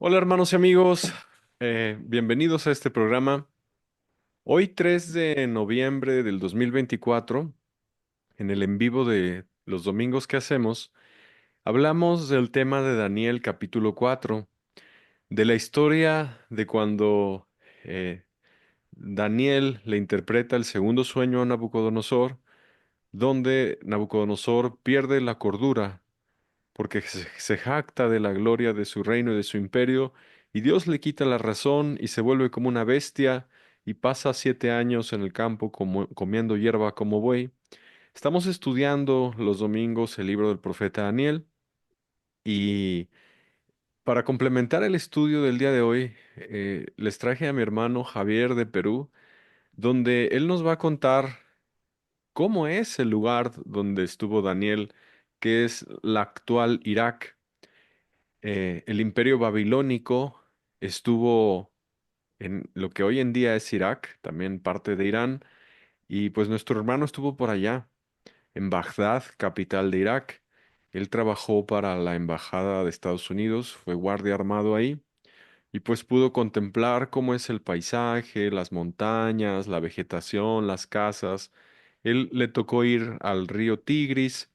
Hola hermanos y amigos, bienvenidos a este programa. Hoy 3 de noviembre del 2024, en el en vivo de los domingos que hacemos, hablamos del tema de Daniel capítulo 4, de la historia de cuando Daniel le interpreta el segundo sueño a Nabucodonosor, donde Nabucodonosor pierde la cordura porque se jacta de la gloria de su reino y de su imperio, y Dios le quita la razón y se vuelve como una bestia y pasa 7 años en el campo comiendo hierba como buey. Estamos estudiando los domingos el libro del profeta Daniel y para complementar el estudio del día de hoy, les traje a mi hermano Javier de Perú, donde él nos va a contar cómo es el lugar donde estuvo Daniel, que es la actual Irak. El imperio babilónico estuvo en lo que hoy en día es Irak, también parte de Irán, y pues nuestro hermano estuvo por allá, en Bagdad, capital de Irak. Él trabajó para la embajada de Estados Unidos, fue guardia armado ahí, y pues pudo contemplar cómo es el paisaje, las montañas, la vegetación, las casas. Él le tocó ir al río Tigris,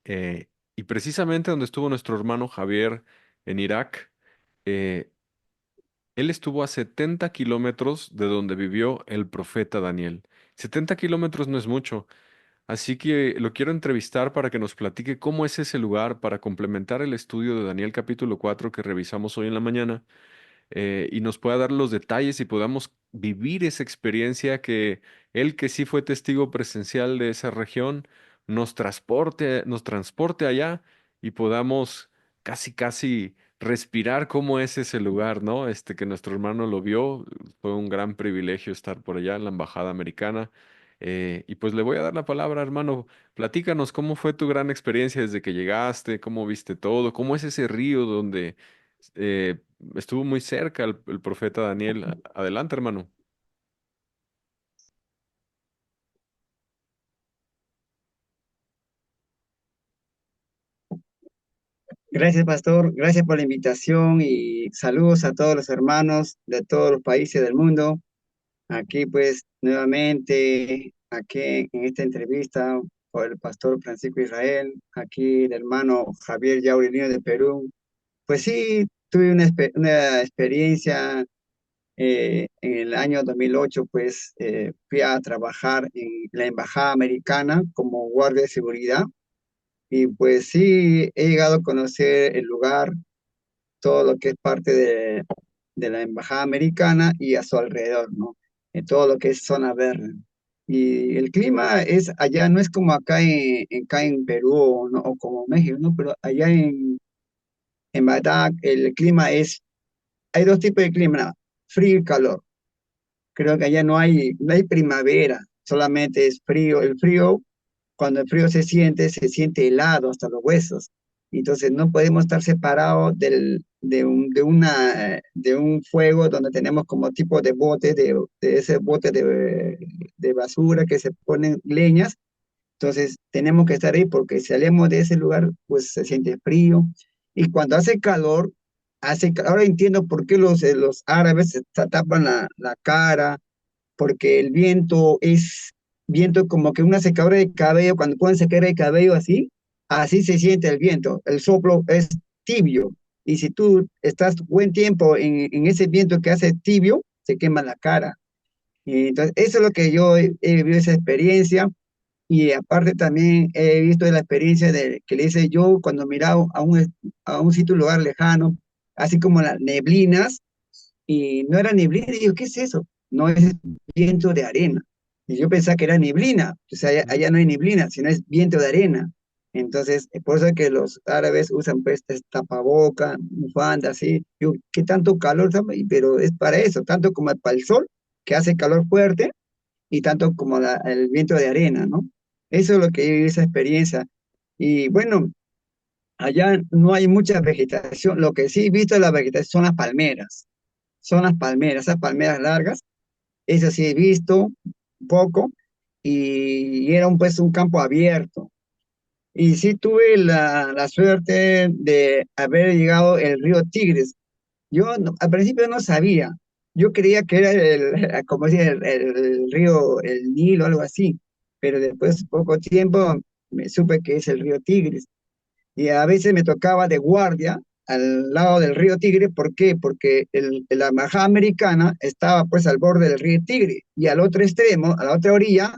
y precisamente donde estuvo nuestro hermano Javier en Irak. eh, Él estuvo a 70 kilómetros de donde vivió el profeta Daniel. 70 kilómetros no es mucho, así que lo quiero entrevistar para que nos platique cómo es ese lugar para complementar el estudio de Daniel capítulo 4 que revisamos hoy en la mañana, y nos pueda dar los detalles y podamos vivir esa experiencia que él, que sí fue testigo presencial de esa región, nos transporte allá y podamos casi, casi respirar cómo es ese lugar, ¿no? Que nuestro hermano lo vio, fue un gran privilegio estar por allá en la embajada americana. Y pues le voy a dar la palabra, hermano. Platícanos cómo fue tu gran experiencia desde que llegaste, cómo viste todo, cómo es ese río donde eh, estuvo muy cerca el profeta Daniel. Adelante, hermano. Gracias, pastor. Gracias por la invitación y saludos a todos los hermanos de todos los países del mundo. Aquí, pues, nuevamente, aquí en esta entrevista por el pastor Francisco Israel, aquí el hermano Javier Yaurilino de Perú. Pues sí, tuve una experiencia en el año 2008, pues fui a trabajar en la Embajada Americana como guardia de seguridad. Y pues sí, he llegado a conocer el lugar, todo lo que es parte de la embajada americana y a su alrededor, ¿no? En todo lo que es zona verde. Y el clima es allá, no es como acá en Perú o, ¿no? O como México, ¿no? Pero allá en Bagdad el clima es, hay dos tipos de clima, ¿no? Frío y calor. Creo que allá no hay primavera, solamente es frío. El frío, cuando el frío se siente helado hasta los huesos. Entonces no podemos estar separados de un fuego donde tenemos como tipo de bote, de ese bote de basura que se ponen leñas. Entonces tenemos que estar ahí porque si salimos de ese lugar, pues se siente frío. Y cuando hace calor, ahora entiendo por qué los árabes se tapan la cara, porque el viento es viento como que una secadora de cabello, cuando pueden secar el cabello así, así se siente el viento, el soplo es tibio, y si tú estás buen tiempo en ese viento que hace tibio, se quema la cara. Y entonces, eso es lo que yo he vivido esa experiencia, y aparte también he visto la experiencia de, que le hice yo cuando miraba a un sitio, un lugar lejano, así como las neblinas, y no era neblina, y digo, ¿qué es eso? No es viento de arena. Y yo pensaba que era neblina, o sea, allá no hay neblina, sino es viento de arena. Entonces, por eso es que los árabes usan pues este tapaboca, bufanda, así. Yo, ¿qué tanto calor? Pero es para eso, tanto como para el sol, que hace calor fuerte, y tanto como el viento de arena, ¿no? Eso es lo que yo viví esa experiencia. Y bueno, allá no hay mucha vegetación. Lo que sí he visto de la vegetación son las palmeras, esas palmeras largas, eso sí he visto un poco, y era pues un campo abierto. Y sí tuve la suerte de haber llegado el río Tigris. Al principio no sabía. Yo creía que era como decía, el río, el Nilo, algo así. Pero después, poco tiempo, me supe que es el río Tigris. Y a veces me tocaba de guardia al lado del río Tigre. ¿Por qué? Porque la embajada americana estaba pues al borde del río Tigre y al otro extremo, a la otra orilla,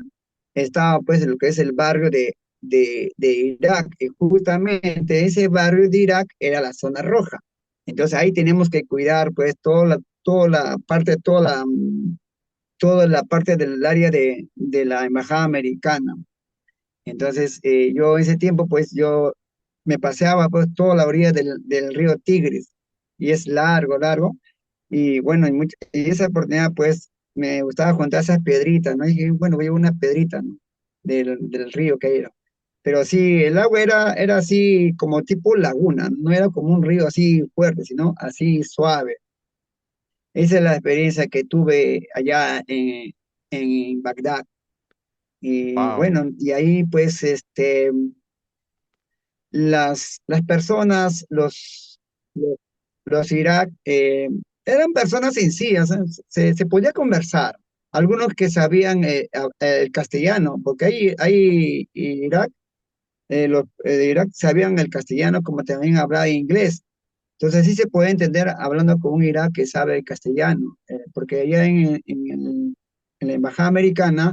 estaba pues lo que es el barrio de Irak. Y justamente ese barrio de Irak era la zona roja. Entonces ahí tenemos que cuidar pues toda la parte, toda la parte del área de la embajada americana. Entonces, yo en ese tiempo, pues yo me paseaba pues toda la orilla del río Tigris, y es largo, largo, y bueno, y esa oportunidad, pues me gustaba juntar esas piedritas, ¿no? Y dije, bueno, voy a una pedrita, ¿no? Del río que era. Pero sí, el agua era así como tipo laguna, no era como un río así fuerte, sino así suave. Esa es la experiencia que tuve allá en Bagdad. Y Wow. bueno, y ahí pues las personas, los, los Irak, eran personas sencillas, ¿eh? Se podía conversar. Algunos que sabían el castellano, porque ahí Irak, los de Irak sabían el castellano como también hablaba inglés. Entonces sí se puede entender hablando con un Irak que sabe el castellano, porque allá en la embajada americana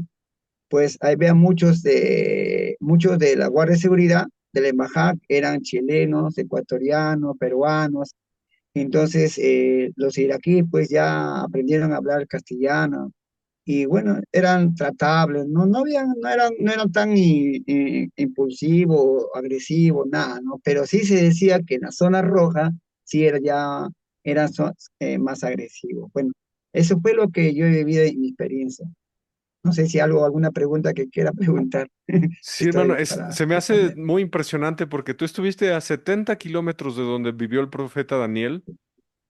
pues ahí vean muchos de la Guardia de Seguridad de la embajada eran chilenos, ecuatorianos, peruanos. Entonces, los iraquíes pues ya aprendieron a hablar castellano y bueno, eran tratables, no eran tan impulsivos, agresivos, nada, ¿no? Pero sí se decía que en la zona roja sí eran más agresivos. Bueno, eso fue lo que yo he vivido en mi experiencia. No sé si alguna pregunta que quiera preguntar. Sí, hermano, Estoy para se me hace responder. muy impresionante porque tú estuviste a 70 kilómetros de donde vivió el profeta Daniel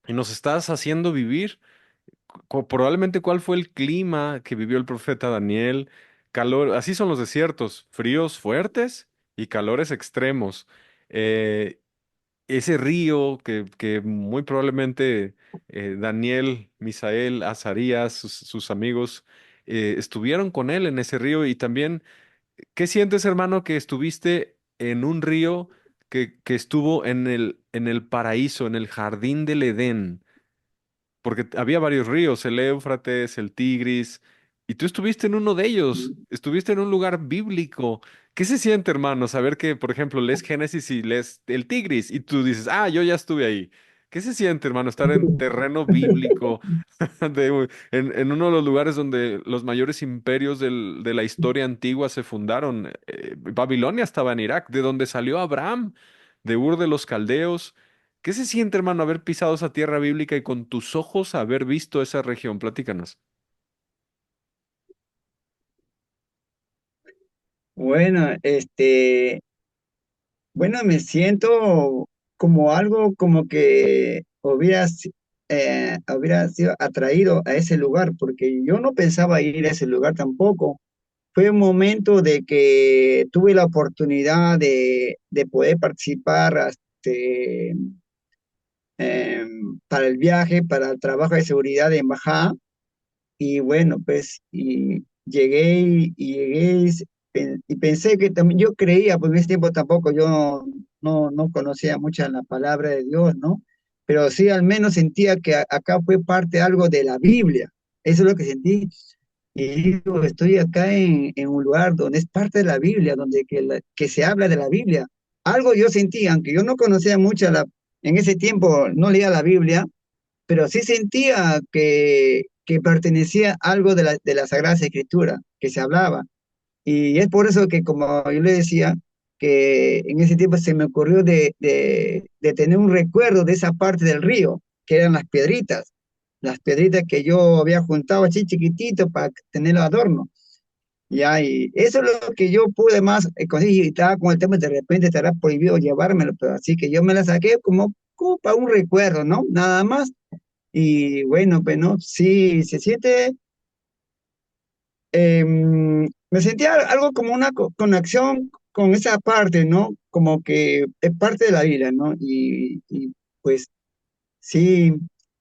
y nos estás haciendo vivir probablemente cuál fue el clima que vivió el profeta Daniel. Calor, así son los desiertos, fríos fuertes y calores extremos. Eh, Ese río que muy probablemente Daniel, Misael, Azarías, sus amigos estuvieron con él en ese río. Y también, ¿qué sientes, hermano, que estuviste en un río que estuvo en el paraíso, en el jardín del Edén? Porque había varios ríos, el Éufrates, el Tigris, y tú estuviste en uno de ellos, estuviste en un lugar bíblico. ¿Qué se siente, hermano, saber que, por ejemplo, lees Génesis y lees el Tigris y tú dices, ah, yo ya estuve ahí? ¿Qué se siente, hermano, estar en terreno bíblico, en uno de los lugares donde los mayores imperios de la historia antigua se fundaron? Babilonia estaba en Irak, de donde salió Abraham, de Ur de los Caldeos. ¿Qué se siente, hermano, haber pisado esa tierra bíblica y con tus ojos haber visto esa región? Platícanos. Bueno, bueno, me siento como algo como que hubiera sido atraído a ese lugar, porque yo no pensaba ir a ese lugar tampoco. Fue un momento de que tuve la oportunidad de poder participar para el viaje, para el trabajo de seguridad de embajada. Y bueno, pues y llegué y pensé que también yo creía, pues en ese tiempo tampoco yo no conocía mucha la palabra de Dios, ¿no? Pero sí al menos sentía que acá fue parte algo de la Biblia. Eso es lo que sentí. Y digo, estoy acá en un lugar donde es parte de la Biblia, donde que se habla de la Biblia. Algo yo sentí, aunque yo no conocía mucho en ese tiempo no leía la Biblia, pero sí sentía que pertenecía a algo de la Sagrada Escritura, que se hablaba. Y es por eso que, como yo le decía, que en ese tiempo se me ocurrió de tener un recuerdo de esa parte del río, que eran las piedritas que yo había juntado así chiquitito para tener adorno. Ya, y eso es lo que yo pude más conseguir. Y estaba con el tema, de repente estará prohibido llevármelo, pero así que yo me la saqué como para un recuerdo, ¿no? Nada más. Y bueno, pues no, sí, se siente, me sentía algo como una conexión con esa parte, ¿no? Como que es parte de la vida, ¿no? Pues sí,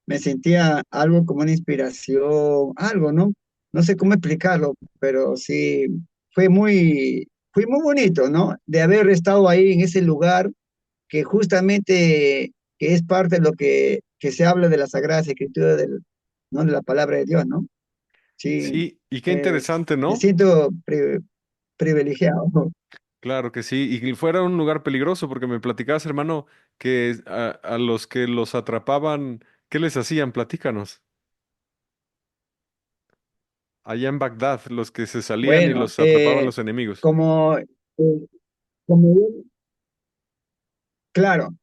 me sentía algo como una inspiración, algo, ¿no? No sé cómo explicarlo, pero sí, fue muy bonito, ¿no? De haber estado ahí en ese lugar que justamente que es parte de lo que se habla de la Sagrada Escritura, ¿no? De la palabra de Dios, ¿no? Sí, Sí, y qué interesante, me ¿no? siento privilegiado. Claro que sí, y que fuera un lugar peligroso, porque me platicabas, hermano, que a los que los atrapaban, ¿qué les hacían? Platícanos. Allá en Bagdad, los que se salían y Bueno, los atrapaban los enemigos. como, como claro,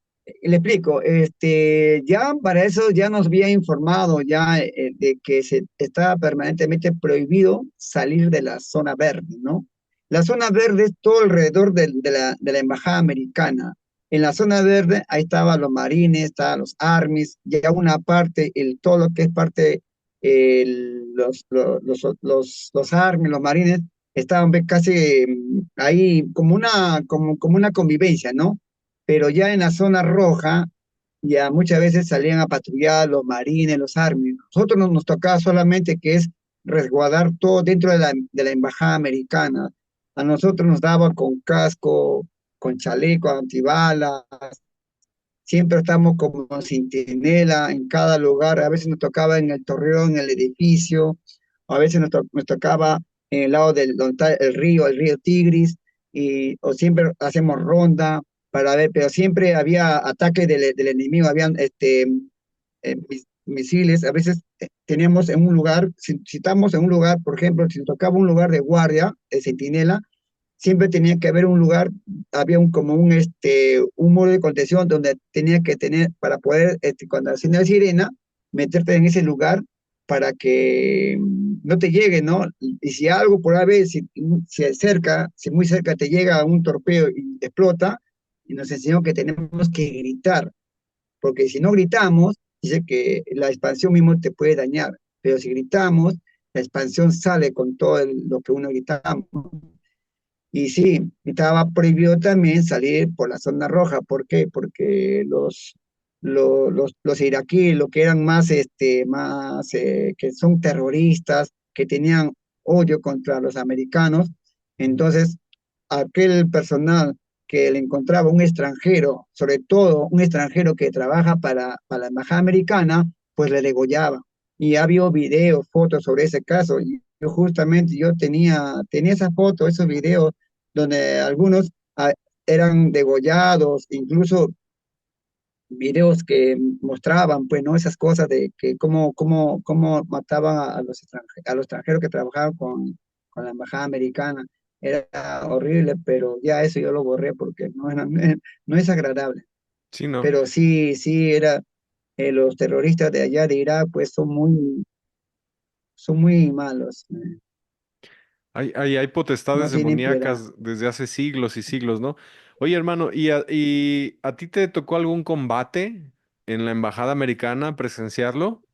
le explico, ya para eso ya nos había informado ya de que se estaba permanentemente prohibido salir de la zona verde, ¿no? La zona verde es todo alrededor de la embajada americana. En la zona verde ahí estaban los marines, estaban los armies, ya una parte, todo lo que es parte, los armies, los marines, estaban casi ahí como una convivencia, ¿no? Pero ya en la zona roja, ya muchas veces salían a patrullar los marines, los armies. Nosotros nos tocaba solamente que es resguardar todo dentro de la embajada americana. A nosotros nos daba con casco, con chaleco antibalas, siempre estamos como centinela en cada lugar. A veces nos tocaba en el torreón, en el edificio, a veces nos tocaba en el lado del donde está el río Tigris, o siempre hacemos ronda para ver, pero siempre había ataque del enemigo, habían misiles. A veces teníamos en un lugar, si estamos en un lugar, por ejemplo, si nos tocaba un lugar de guardia, de centinela, siempre tenía que haber un lugar, había como un muro de contención donde tenía que tener, para poder, cuando hacía la sirena, meterte en ese lugar para que no te llegue, ¿no? Y si algo por ahí, si cerca, si muy cerca te llega un torpedo y explota, y nos enseñó que tenemos que gritar, porque si no gritamos, dice que la expansión mismo te puede dañar, pero si gritamos, la expansión sale con todo lo que uno gritamos. Y sí, estaba prohibido también salir por la zona roja. ¿Por qué? Porque los iraquíes, lo que eran que son terroristas, que tenían odio contra los americanos, entonces aquel personal que le encontraba un extranjero, sobre todo un extranjero que trabaja para la embajada americana, pues le degollaba. Y ha habido videos, fotos sobre ese caso. Y yo tenía esas fotos, esos videos donde algunos eran degollados, incluso videos que mostraban, pues, ¿no? Esas cosas de que cómo mataban a los extranjeros que trabajaban con la embajada americana. Era horrible, pero ya eso yo lo borré porque no es agradable. Sí, ¿no? Pero sí, sí, los terroristas de allá de Irak, pues son muy malos, Hay no potestades tienen piedad. demoníacas desde hace siglos y siglos, ¿no? Oye, hermano, y a ti te tocó algún combate en la embajada americana presenciarlo?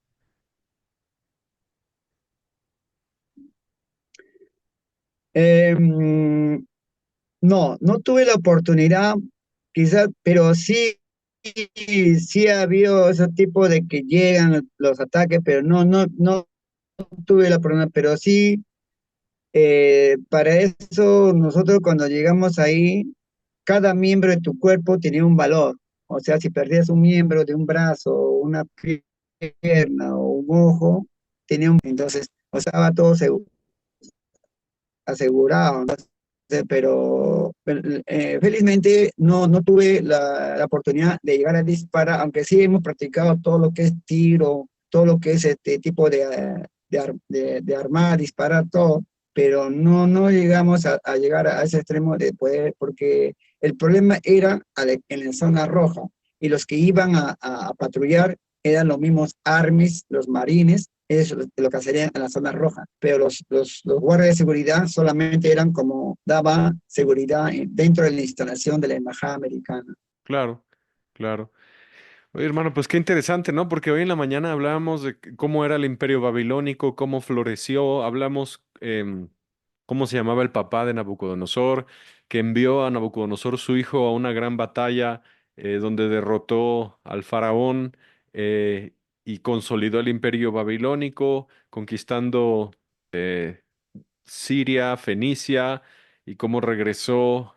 Em, No, no tuve la oportunidad, quizás, pero sí ha habido ese tipo de que llegan los ataques, pero no tuve la oportunidad, pero sí, para eso nosotros cuando llegamos ahí, cada miembro de tu cuerpo tenía un valor. O sea, si perdías un miembro de un brazo, una pierna o un ojo, entonces, o sea, estaba todo asegurado, ¿no? Pero felizmente no tuve la oportunidad de llegar a disparar, aunque sí hemos practicado todo lo que es tiro, todo lo que es este tipo de armar, disparar, todo, pero no llegamos a llegar a ese extremo de poder, porque el problema era en la zona roja, y los que iban a patrullar eran los mismos armies, los marines, es lo que hacían en la zona roja, pero los guardias de seguridad solamente eran como daba seguridad dentro de la instalación de la embajada americana. Claro, claro. Oye, hermano, pues qué interesante, ¿no? Porque hoy en la mañana hablábamos de cómo era el imperio babilónico, cómo floreció, hablamos cómo se llamaba el papá de Nabucodonosor, que envió a Nabucodonosor su hijo a una gran batalla donde derrotó al faraón. y consolidó el imperio babilónico, conquistando eh, Siria, Fenicia, y cómo regresó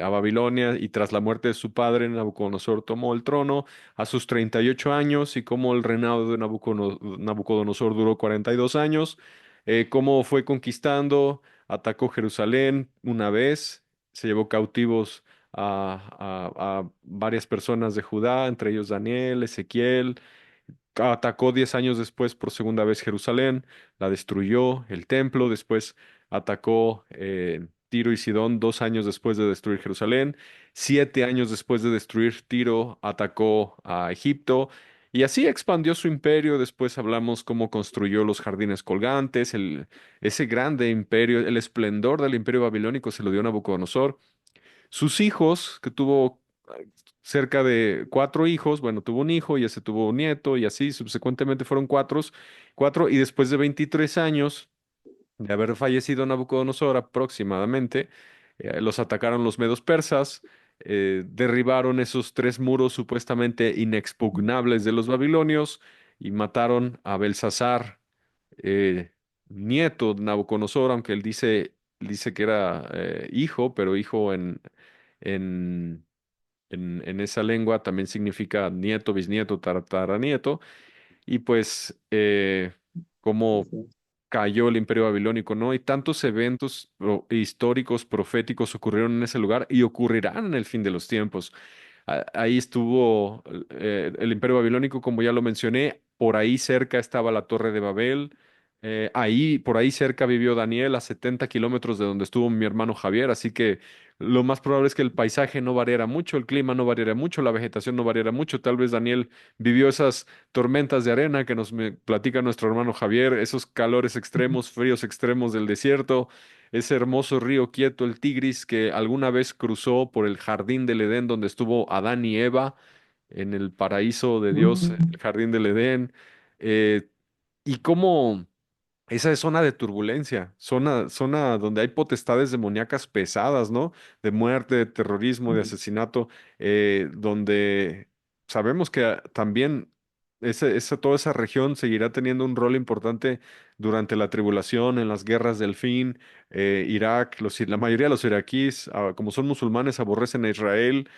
a Babilonia y tras la muerte de su padre, Nabucodonosor tomó el trono a sus 38 años y cómo el reinado de Nabucodonosor duró 42 años, cómo fue conquistando, atacó Jerusalén una vez, se llevó cautivos a varias personas de Judá, entre ellos Daniel, Ezequiel. Atacó 10 años después por segunda vez Jerusalén, la destruyó, el templo, después atacó Tiro y Sidón 2 años después de destruir Jerusalén, 7 años después de destruir Tiro, atacó a Egipto y así expandió su imperio. Después hablamos cómo construyó los jardines colgantes, ese grande imperio, el esplendor del imperio babilónico se lo dio Nabucodonosor. Sus hijos, que tuvo cerca de 4 hijos, bueno, tuvo un hijo y ese tuvo un nieto y así subsecuentemente fueron cuatro, y después de 23 años de haber fallecido Nabucodonosor aproximadamente, los atacaron los medos persas, derribaron esos 3 muros supuestamente inexpugnables de los babilonios y mataron a Belsasar, eh, nieto de Nabucodonosor, aunque él dice que era hijo, pero hijo en, en esa lengua también significa nieto, bisnieto, tataranieto, y pues Sí, cómo sí. cayó el imperio babilónico, ¿no? Y tantos eventos históricos, proféticos ocurrieron en ese lugar y ocurrirán en el fin de los tiempos. Ahí estuvo el imperio babilónico, como ya lo mencioné, por ahí cerca estaba la Torre de Babel, por ahí cerca vivió Daniel, a 70 kilómetros de donde estuvo mi hermano Javier, así que lo más probable es que el paisaje no variara mucho, el clima no variara mucho, la vegetación no variara mucho. Tal vez Daniel vivió esas tormentas de arena que platica nuestro hermano Javier, esos calores extremos, fríos extremos del desierto, ese hermoso río quieto, el Tigris, que alguna vez cruzó por el jardín del Edén donde estuvo Adán y Eva, en el paraíso de Dios, el Mm, jardín del Edén, eh, y cómo esa es zona de turbulencia, zona donde hay potestades demoníacas pesadas, ¿no? De muerte, de terrorismo, de asesinato, donde sabemos que también toda esa región seguirá teniendo un rol importante durante la tribulación, en las guerras del fin. Irak, la mayoría de los iraquíes, como son musulmanes, aborrecen a Israel.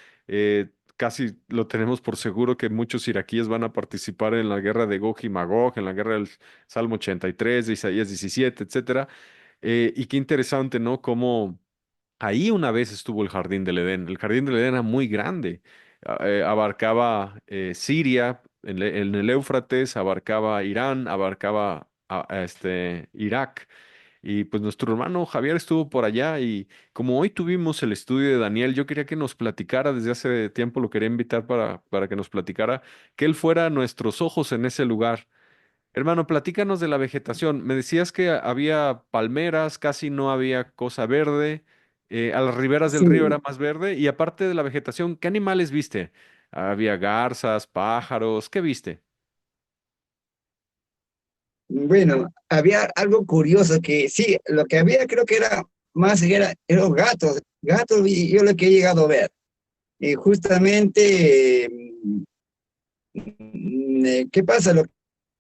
Casi lo tenemos por seguro que muchos iraquíes van a participar en la guerra de Gog y Magog, en la guerra del Salmo 83, de Isaías 17, etcétera. Y qué interesante, ¿no? Cómo ahí una vez estuvo el Jardín del Edén. El Jardín del Edén era muy grande. Abarcaba Siria, en el Éufrates, abarcaba Irán, abarcaba Irak. Y pues nuestro hermano Javier estuvo por allá y como hoy tuvimos el estudio de Daniel, yo quería que nos platicara, desde hace tiempo lo quería invitar para que nos platicara, que él fuera nuestros ojos en ese lugar. Hermano, platícanos de la vegetación. Me decías que había palmeras, casi no había cosa verde. A las riberas del río era sí, más verde. Y aparte de la vegetación, ¿qué animales viste? Había garzas, pájaros, ¿qué viste? bueno, había algo curioso que sí, lo que había creo que era más, eran gatos y yo lo que he llegado a ver. Y justamente, ¿qué pasa? Lo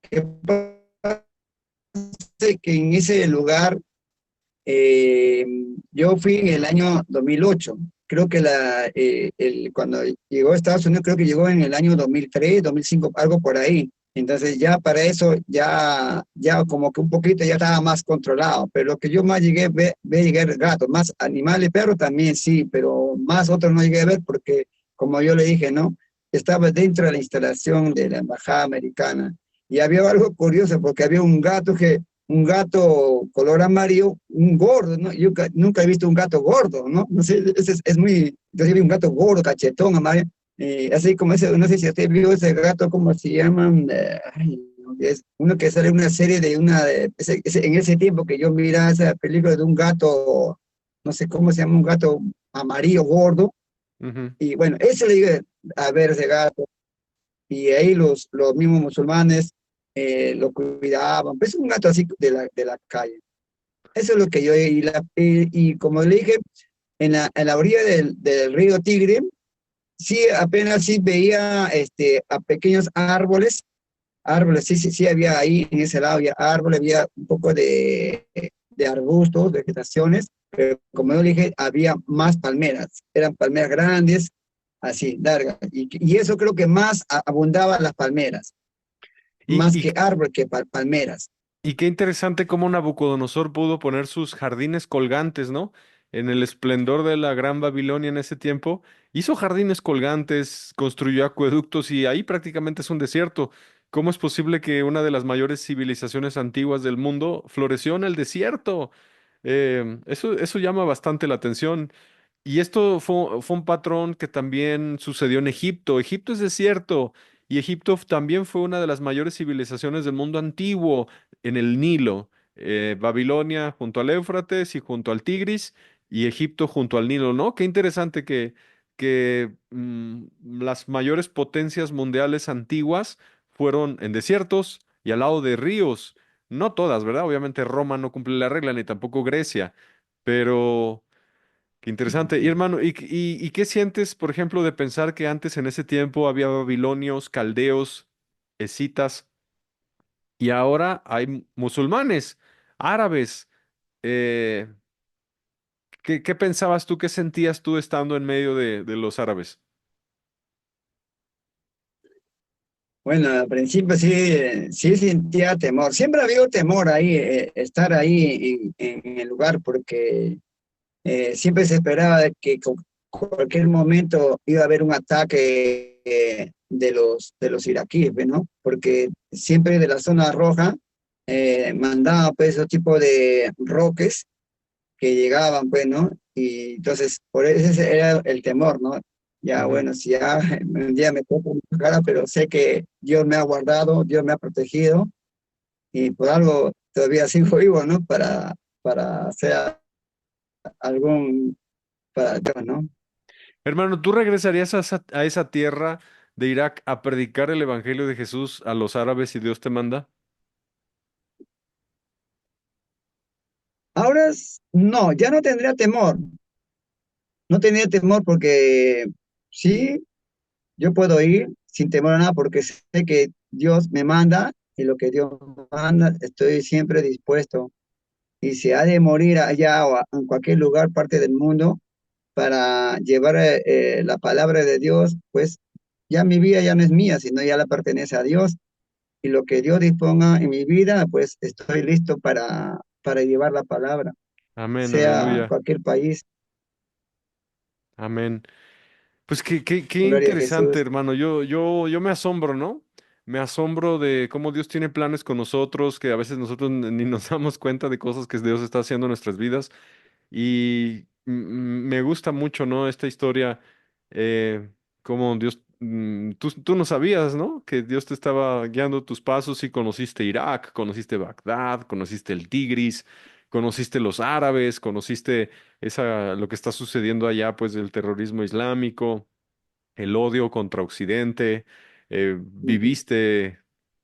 que pasa es que en ese lugar, eh, yo fui en el año 2008. Creo que cuando llegó a Estados Unidos, creo que llegó en el año 2003, 2005, algo por ahí. Entonces ya para eso, ya como que un poquito ya estaba más controlado. Pero lo que yo más llegué a ver, llegué a ver gatos, más animales, perros también sí, pero más otros no llegué a ver porque, como yo le dije, ¿no? Estaba dentro de la instalación de la Embajada Americana. Y había algo curioso porque había un gato color amarillo, un gordo, ¿no? Yo nunca he visto un gato gordo, ¿no? No sé, es muy, yo vi un gato gordo, cachetón, amarillo, así como ese, no sé si usted vio ese gato, ¿cómo se llaman? Ay, no, es uno que sale en una serie de en ese tiempo que yo miraba esa película de un gato, no sé cómo se llama, un gato amarillo gordo, Ujú, y bueno, ese le dije a ver ese gato, y ahí los mismos musulmanes lo cuidaban, pues un gato así de la calle. Eso es lo que yo, y como le dije, en la orilla del río Tigre, sí, apenas sí veía a pequeños árboles, árboles, sí, sí, sí, había ahí, en ese lado había árboles, había un poco de arbustos, vegetaciones, pero como yo le dije, había más palmeras, eran palmeras grandes, así, largas, y eso creo que más abundaba las palmeras, Y, más y, que árbol que palmeras. y qué interesante cómo Nabucodonosor pudo poner sus jardines colgantes, ¿no? En el esplendor de la Gran Babilonia en ese tiempo, hizo jardines colgantes, construyó acueductos y ahí prácticamente es un desierto. ¿Cómo es posible que una de las mayores civilizaciones antiguas del mundo floreció en el desierto? Eso llama bastante la atención. Y esto fue un patrón que también sucedió en Egipto. Egipto es desierto y Egipto también fue una de las mayores civilizaciones del mundo antiguo en el Nilo. Babilonia junto al Éufrates y junto al Tigris y Egipto junto al Nilo, ¿no? Qué interesante que las mayores potencias mundiales antiguas fueron en desiertos y al lado de ríos. No todas, ¿verdad? Obviamente Roma no cumple la regla, ni tampoco Grecia, pero... Qué interesante. Y hermano, ¿y qué sientes, por ejemplo, de pensar que antes en ese tiempo había babilonios, caldeos, escitas, y ahora hay musulmanes, árabes? Eh, ¿qué pensabas tú, qué sentías tú estando en medio de los árabes? Bueno, al principio sí, sí sentía temor. Siempre ha habido temor ahí, estar ahí en el lugar, porque siempre se esperaba de que cualquier momento iba a haber un ataque de los iraquíes, pues, ¿no? Porque siempre de la zona roja mandaban pues esos tipos de roques que llegaban, pues, ¿no? Y entonces, por eso ese era el temor, ¿no? Ya, Ujú. bueno, si ya un día me toca mi cara, pero sé que Dios me ha guardado, Dios me ha protegido, y por algo todavía sigo vivo, ¿no? Para hacer algún, para Dios, ¿no? Hermano, ¿tú regresarías a esa tierra de Irak a predicar el evangelio de Jesús a los árabes si Dios te manda? Ahora no, ya no tendría temor, no tendría temor porque sí, yo puedo ir sin temor a nada porque sé que Dios me manda y lo que Dios manda estoy siempre dispuesto. Y si ha de morir allá o en cualquier lugar, parte del mundo, para llevar la palabra de Dios, pues ya mi vida ya no es mía, sino ya la pertenece a Dios. Y lo que Dios disponga en mi vida, pues estoy listo para llevar la palabra, Amén, sea en aleluya. cualquier país. Amén. Pues qué Gloria a interesante, Jesús. hermano. Yo me asombro, ¿no? Me asombro de cómo Dios tiene planes con nosotros, que a veces nosotros ni nos damos cuenta de cosas que Dios está haciendo en nuestras vidas. Y me gusta mucho, ¿no? Esta historia, como Dios, tú no sabías, ¿no? Que Dios te estaba guiando tus pasos y conociste Irak, conociste Bagdad, conociste el Tigris, conociste los árabes, conociste lo que está sucediendo allá, pues, del terrorismo islámico, el odio contra Occidente, viviste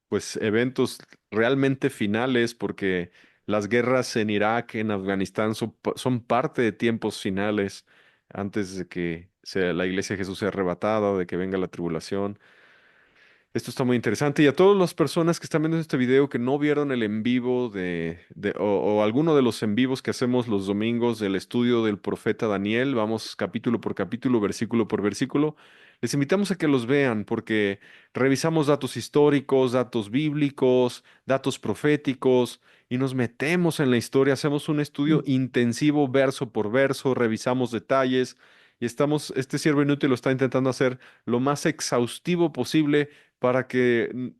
pues eventos realmente finales porque las guerras en Irak, en Afganistán son parte de tiempos finales antes de que la iglesia de Jesús sea arrebatada, de que venga la tribulación. Esto está muy interesante. Y a todas las personas que están viendo este video que no vieron el en vivo o alguno de los en vivos que hacemos los domingos del estudio del profeta Daniel, vamos capítulo por capítulo, versículo por versículo, les invitamos a que los vean porque revisamos datos históricos, datos bíblicos, datos proféticos y nos metemos en la historia, hacemos un estudio intensivo verso por verso, revisamos detalles y este siervo inútil lo está intentando hacer lo más exhaustivo posible para que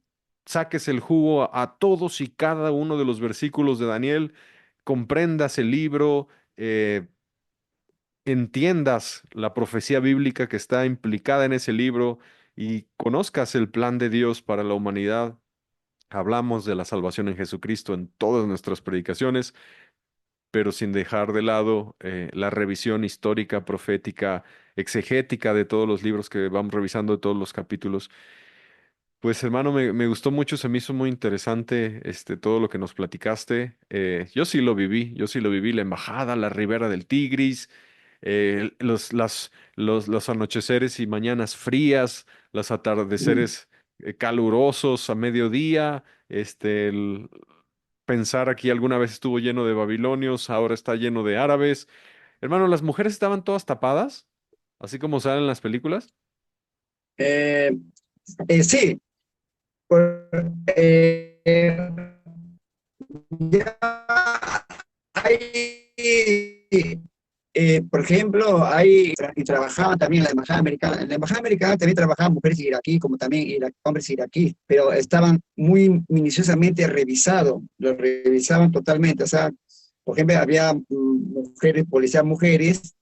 saques el jugo a todos y cada uno de los versículos de Daniel, comprendas el libro, entiendas la profecía bíblica que está implicada en ese libro y conozcas el plan de Dios para la humanidad. Hablamos de la salvación en Jesucristo en todas nuestras predicaciones, pero sin dejar de lado la revisión histórica, profética, exegética de todos los libros que vamos revisando, de todos los capítulos. Pues hermano, me gustó mucho, se me hizo muy interesante todo lo que nos platicaste. Yo sí lo viví, yo sí lo viví, la embajada, la ribera del Tigris, los anocheceres y mañanas frías, los atardeceres calurosos a mediodía, pensar aquí alguna vez estuvo lleno de babilonios, ahora está lleno de árabes. Hermano, las mujeres estaban todas tapadas, así como salen en las películas. Eh, sí, por- eh, ya hay, por ejemplo, y trabajaban también en la embajada americana. En la embajada americana también trabajaban mujeres iraquíes, como también hombres iraquíes, pero estaban muy minuciosamente revisados, los revisaban totalmente. O sea, por ejemplo, había mujeres, policías mujeres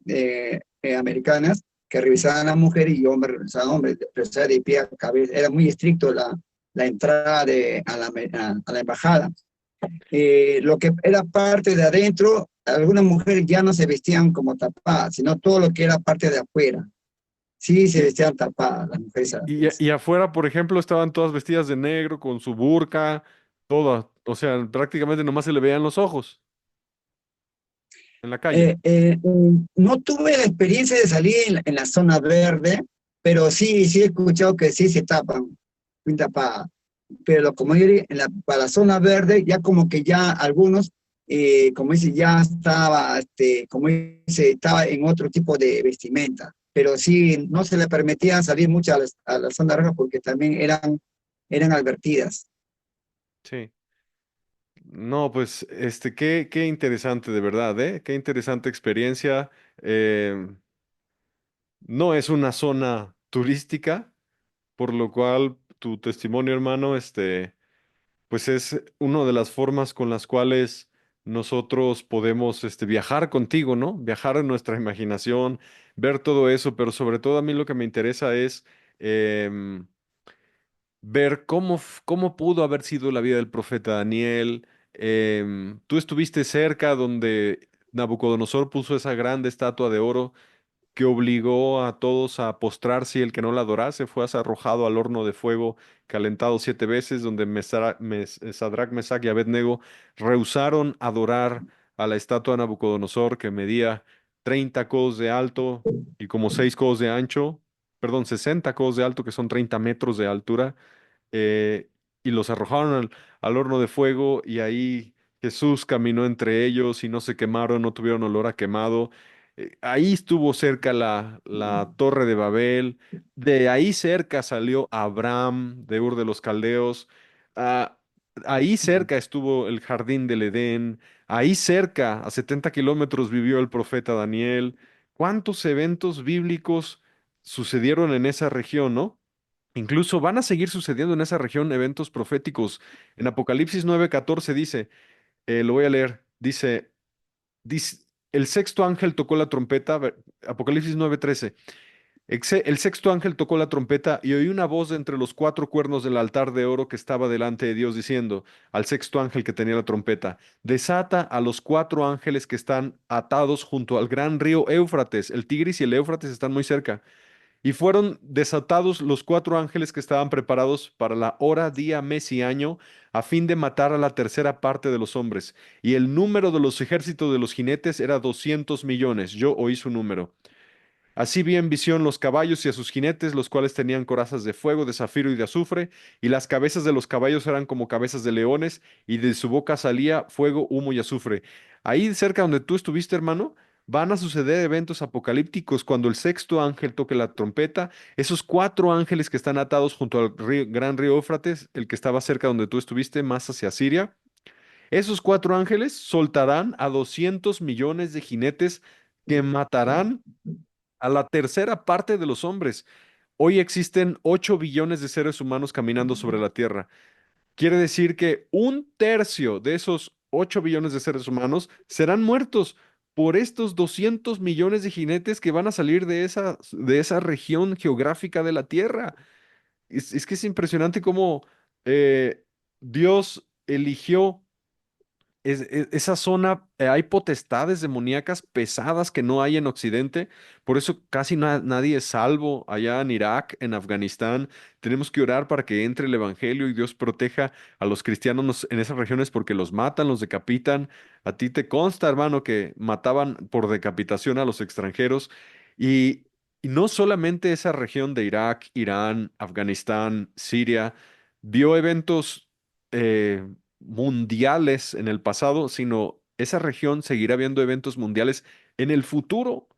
americanas que revisaban a las mujeres y hombres revisaban a hombres, o sea, de pie a cabeza. Era muy estricto la entrada a la embajada. Lo que era parte de adentro, algunas mujeres ya no se vestían como tapadas, sino todo lo que era parte de afuera. Sí se Y, vestían tapadas las mujeres árabes. y afuera, por ejemplo, estaban todas vestidas de negro, con su burka, toda. O sea, prácticamente nomás se le veían los ojos en la calle. No tuve la experiencia de salir en la zona verde, pero sí he escuchado que sí se tapan, bien tapadas. Pero como yo diría, para la zona verde, ya como que ya algunos, como dice, ya estaba, como dice, estaba en otro tipo de vestimenta. Pero sí, no se le permitía salir mucho a la zona roja porque también eran advertidas. Sí. No, pues, qué interesante de verdad, ¿eh? Qué interesante experiencia. No es una zona turística, por lo cual tu testimonio, hermano, pues es una de las formas con las cuales nosotros podemos, viajar contigo, ¿no? Viajar en nuestra imaginación, ver todo eso, pero sobre todo a mí lo que me interesa es em, ver cómo pudo haber sido la vida del profeta Daniel. Tú estuviste cerca donde Nabucodonosor puso esa grande estatua de oro que obligó a todos a postrarse y el que no la adorase fue arrojado al horno de fuego calentado 7 veces, donde Sadrach, Mesach y Abednego rehusaron adorar a la estatua de Nabucodonosor que medía 30 codos de alto y como 6 codos de ancho, perdón, 60 codos de alto, que son 30 metros de altura, eh, y los arrojaron al horno de fuego y ahí Jesús caminó entre ellos y no se quemaron, no tuvieron olor a quemado. Ahí estuvo cerca la Torre de Babel, de ahí cerca salió Abraham de Ur de los Caldeos. Ah, ahí cerca estuvo el jardín del Edén, ahí cerca, a 70 kilómetros, vivió el profeta Daniel. ¿Cuántos eventos bíblicos sucedieron en esa región, no? Incluso van a seguir sucediendo en esa región eventos proféticos. En Apocalipsis 9:14 dice, lo voy a leer, dice, el sexto ángel tocó la trompeta, Apocalipsis 9:13, el sexto ángel tocó la trompeta y oí una voz de entre los cuatro cuernos del altar de oro que estaba delante de Dios diciendo al sexto ángel que tenía la trompeta, desata a los cuatro ángeles que están atados junto al gran río Éufrates. El Tigris y el Éufrates están muy cerca. Y fueron desatados los cuatro ángeles que estaban preparados para la hora, día, mes y año, a fin de matar a la tercera parte de los hombres. Y el número de los ejércitos de los jinetes era 200 millones. Yo oí su número. Así vi en visión los caballos y a sus jinetes, los cuales tenían corazas de fuego, de zafiro y de azufre, y las cabezas de los caballos eran como cabezas de leones, y de su boca salía fuego, humo y azufre. Ahí cerca donde tú estuviste, hermano, van a suceder eventos apocalípticos cuando el sexto ángel toque la trompeta. Esos cuatro ángeles que están atados junto al gran río Éufrates, el que estaba cerca donde tú estuviste, más hacia Siria. Esos cuatro ángeles soltarán a 200 millones de jinetes que matarán a la tercera parte de los hombres. Hoy existen 8 billones de seres humanos caminando sobre la Tierra. Quiere decir que un tercio de esos 8 billones de seres humanos serán muertos por estos 200 millones de jinetes que van a salir de esa región geográfica de la Tierra. Es que es impresionante cómo Dios eligió esa zona. Hay potestades demoníacas pesadas que no hay en Occidente, por eso casi nadie es salvo allá en Irak, en Afganistán. Tenemos que orar para que entre el Evangelio y Dios proteja a los cristianos en esas regiones porque los matan, los decapitan. A ti te consta, hermano, que mataban por decapitación a los extranjeros y, Y no solamente esa región de Irak, Irán, Afganistán, Siria, vio eventos mundiales en el pasado, sino esa región seguirá viendo eventos mundiales en el futuro.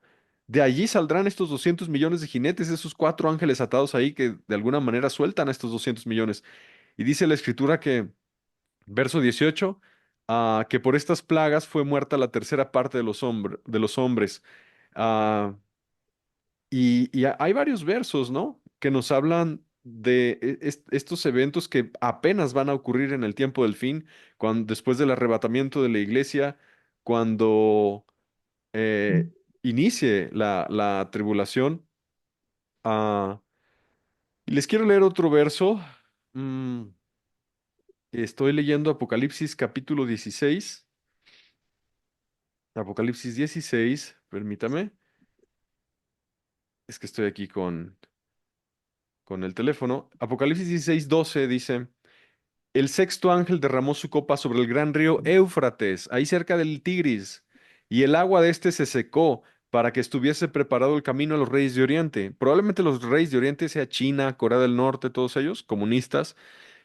De allí saldrán estos 200 millones de jinetes, esos cuatro ángeles atados ahí que de alguna manera sueltan a estos 200 millones. Y dice la escritura que, verso 18, que por estas plagas fue muerta la tercera parte de de los hombres. Ah, hay varios versos, ¿no? Que nos hablan de estos eventos que apenas van a ocurrir en el tiempo del fin, después del arrebatamiento de la iglesia, cuando inicie la tribulación. Ah, y les quiero leer otro verso. Mm, Estoy leyendo Apocalipsis capítulo 16. Apocalipsis 16, permítame. Es que estoy aquí con el teléfono. Apocalipsis 16, 12 dice. El sexto ángel derramó su copa sobre el gran río Éufrates, ahí cerca del Tigris, y el agua de este se secó para que estuviese preparado el camino a los reyes de Oriente. Probablemente los reyes de Oriente sea China, Corea del Norte, todos ellos, comunistas,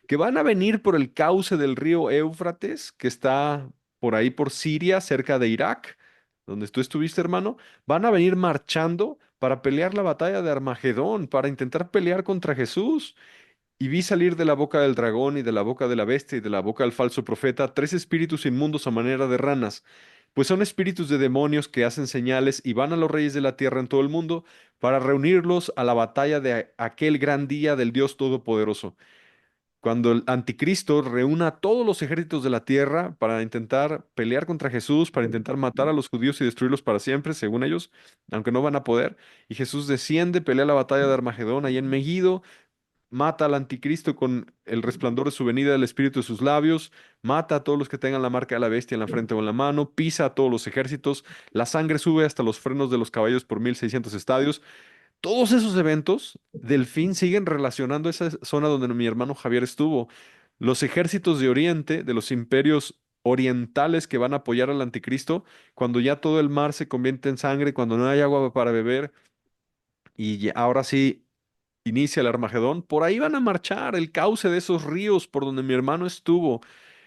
que van a venir por el cauce del río Éufrates, que está por ahí por Siria, cerca de Irak, donde tú estuviste, hermano. Van a venir marchando para pelear la batalla de Armagedón, para intentar pelear contra Jesús. Y vi salir de la boca del dragón y de la boca de la bestia y de la boca del falso profeta tres espíritus inmundos a manera de ranas, pues son espíritus de demonios que hacen señales y van a los reyes de la tierra en todo el mundo para reunirlos a la batalla de aquel gran día del Dios Todopoderoso. Cuando el anticristo reúna a todos los ejércitos de la tierra para intentar pelear contra Jesús, para intentar matar a los judíos y destruirlos para siempre, según ellos, aunque no van a poder, y Jesús desciende, pelea la batalla de Armagedón ahí en Megiddo, mata al anticristo con el resplandor de su venida del espíritu de sus labios, mata a todos los que tengan la marca de la bestia en la frente o en la mano, pisa a todos los ejércitos, la sangre sube hasta los frenos de los caballos por 1600 estadios. Todos esos eventos del fin siguen relacionando esa zona donde mi hermano Javier estuvo. Los ejércitos de Oriente, de los imperios orientales que van a apoyar al anticristo, cuando ya todo el mar se convierte en sangre, cuando no hay agua para beber, y ahora sí inicia el Armagedón, por ahí van a marchar el cauce de esos ríos por donde mi hermano estuvo.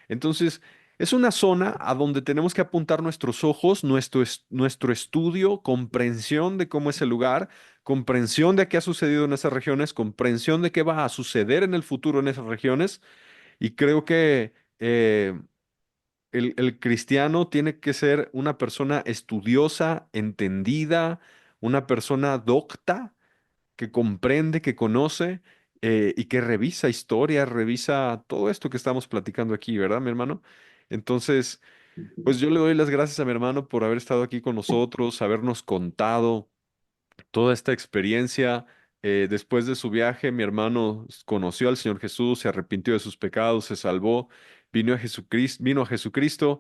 Entonces, es una zona a donde tenemos que apuntar nuestros ojos, nuestro estudio, comprensión de cómo es el lugar, comprensión de qué ha sucedido en esas regiones, comprensión de qué va a suceder en el futuro en esas regiones. Y creo que el cristiano tiene que ser una persona estudiosa, entendida, una persona docta que comprende, que conoce y que revisa historia, revisa todo esto que estamos platicando aquí, ¿verdad, mi hermano? Entonces, pues yo le doy las gracias a mi hermano por haber estado aquí con nosotros, habernos contado toda esta experiencia. Después de su viaje, mi hermano conoció al Señor Jesús, se arrepintió de sus pecados, se salvó, vino a Jesucristo.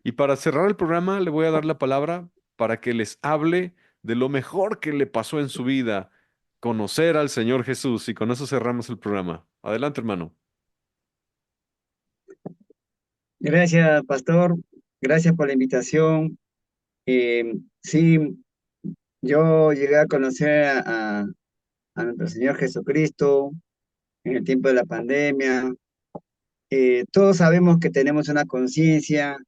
Y para cerrar el programa, le voy a dar la palabra para que les hable de lo mejor que le pasó en su vida, conocer al Señor Jesús. Y con eso cerramos el programa. Adelante, hermano. Gracias, pastor. Gracias por la invitación. Sí, yo llegué a conocer a nuestro Señor Jesucristo en el tiempo de la pandemia. Todos sabemos que tenemos una conciencia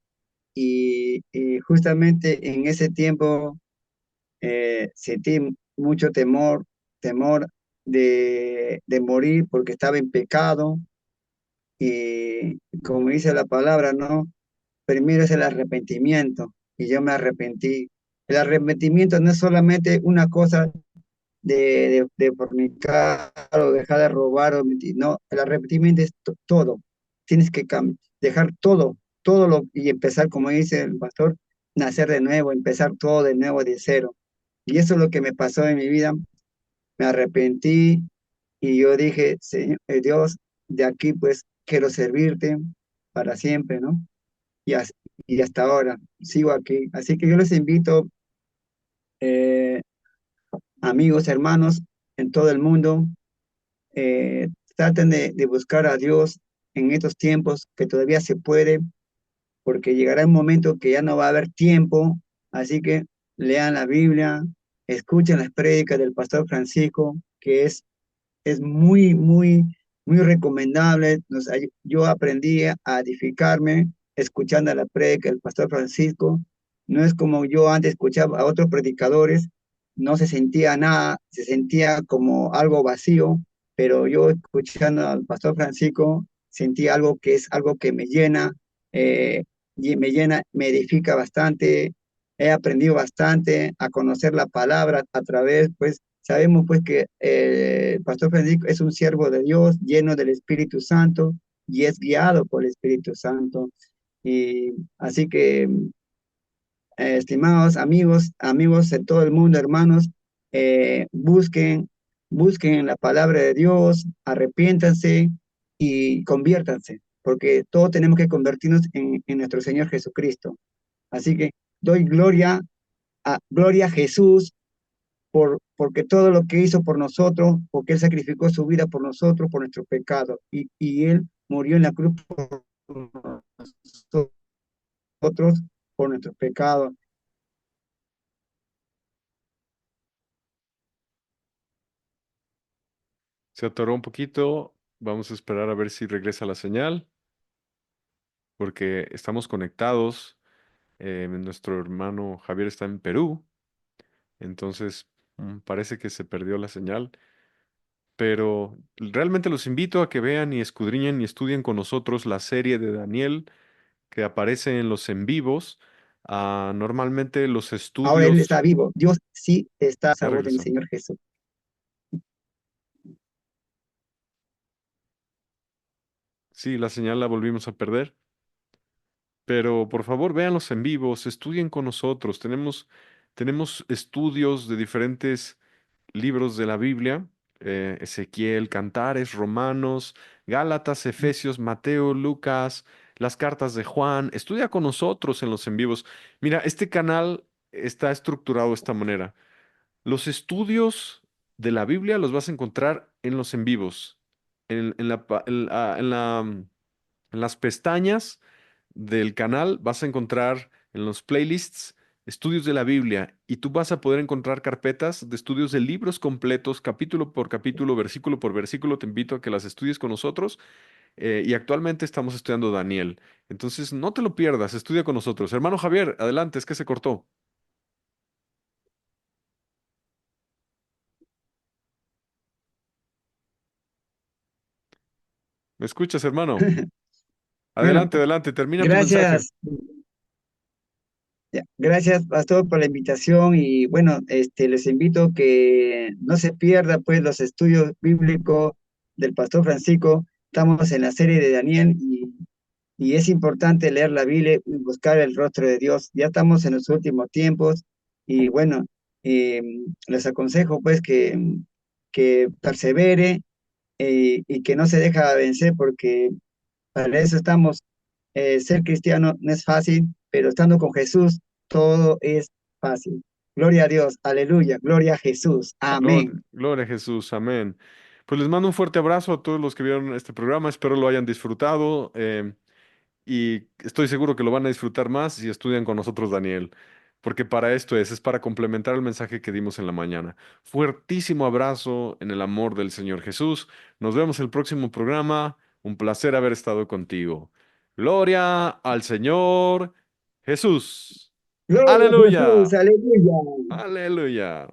y justamente en ese tiempo sentí mucho temor de morir porque estaba en pecado y como dice la palabra, ¿no? Primero es el arrepentimiento y yo me arrepentí. El arrepentimiento no es solamente una cosa de fornicar o dejar de robar o mentir, no, el arrepentimiento es todo. Tienes que dejar y empezar, como dice el pastor, nacer de nuevo, empezar todo de nuevo de cero. Y eso es lo que me pasó en mi vida. Me arrepentí y yo dije, Señor, Dios, de aquí pues quiero servirte para siempre, ¿no? Y, y hasta ahora sigo aquí. Así que yo les invito, eh, amigos, hermanos, en todo el mundo, traten de buscar a Dios en estos tiempos que todavía se puede, porque llegará un momento que ya no va a haber tiempo, así que lean la Biblia, escuchen las prédicas del pastor Francisco, que es muy, muy, muy recomendable. Yo aprendí a edificarme escuchando la prédica del pastor Francisco. No es como yo antes escuchaba a otros predicadores, no se sentía nada, se sentía como algo vacío, pero yo escuchando al pastor Francisco sentí algo que es algo que me llena, y me llena, me edifica bastante. He aprendido bastante a conocer la palabra a través, pues, sabemos pues que el pastor Francisco es un siervo de Dios lleno del Espíritu Santo y es guiado por el Espíritu Santo. Y así que, estimados amigos, amigos de todo el mundo, hermanos, busquen la palabra de Dios, arrepiéntanse y conviértanse, porque todos tenemos que convertirnos en nuestro Señor Jesucristo. Así que doy gloria a Jesús porque todo lo que hizo por nosotros, porque Él sacrificó su vida por nosotros, por nuestro pecado, y Él murió en la cruz por nosotros, por nuestros pecados. Se atoró un poquito. Vamos a esperar a ver si regresa la señal, porque estamos conectados. Nuestro hermano Javier está en Perú, entonces parece que se perdió la señal. Pero realmente los invito a que vean y escudriñen y estudien con nosotros la serie de Daniel que aparece en los en vivos. Normalmente los Ahora Él estudios está vivo. Dios sí está a ya favor de mi regresó. Señor Jesús. Sí, la señal la volvimos a perder. Pero por favor, véanlos en vivos, estudien con nosotros. Tenemos estudios de diferentes libros de la Biblia, Ezequiel, Cantares, Romanos, Gálatas, Efesios, Mateo, Lucas, las cartas de Juan. Estudia con nosotros en los en vivos. Mira, este canal está estructurado de esta manera. Los estudios de la Biblia los vas a encontrar en los en vivos, en la, pa- en las pestañas del canal vas a encontrar en los playlists estudios de la Biblia y tú vas a poder encontrar carpetas de estudios de libros completos, capítulo por capítulo, versículo por versículo. Te invito a que las estudies con nosotros y actualmente estamos estudiando Daniel. Entonces, no te lo pierdas, estudia con nosotros. Hermano Javier, adelante, es que se cortó. ¿Me escuchas, hermano? Bueno, Adelante, adelante, termina tu mensaje. gracias. Ya, gracias, Pastor, por la invitación y bueno, les invito que no se pierda pues los estudios bíblicos del Pastor Francisco. Estamos en la serie de Daniel y es importante leer la Biblia y buscar el rostro de Dios. Ya estamos en los últimos tiempos y bueno, eh, les aconsejo pues que persevere, y que no se deja vencer porque para eso estamos. Ser cristiano no es fácil, pero estando con Jesús todo es fácil. Gloria a Dios, aleluya, gloria a Jesús, amén. Gloria a Jesús, amén. Pues les mando un fuerte abrazo a todos los que vieron este programa, espero lo hayan disfrutado y estoy seguro que lo van a disfrutar más si estudian con nosotros Daniel, porque para esto es para complementar el mensaje que dimos en la mañana. Fuertísimo abrazo en el amor del Señor Jesús. Nos vemos el próximo programa. Un placer haber estado contigo. Gloria al Señor Jesús. Gloria a Jesús, Aleluya. aleluya. Aleluya.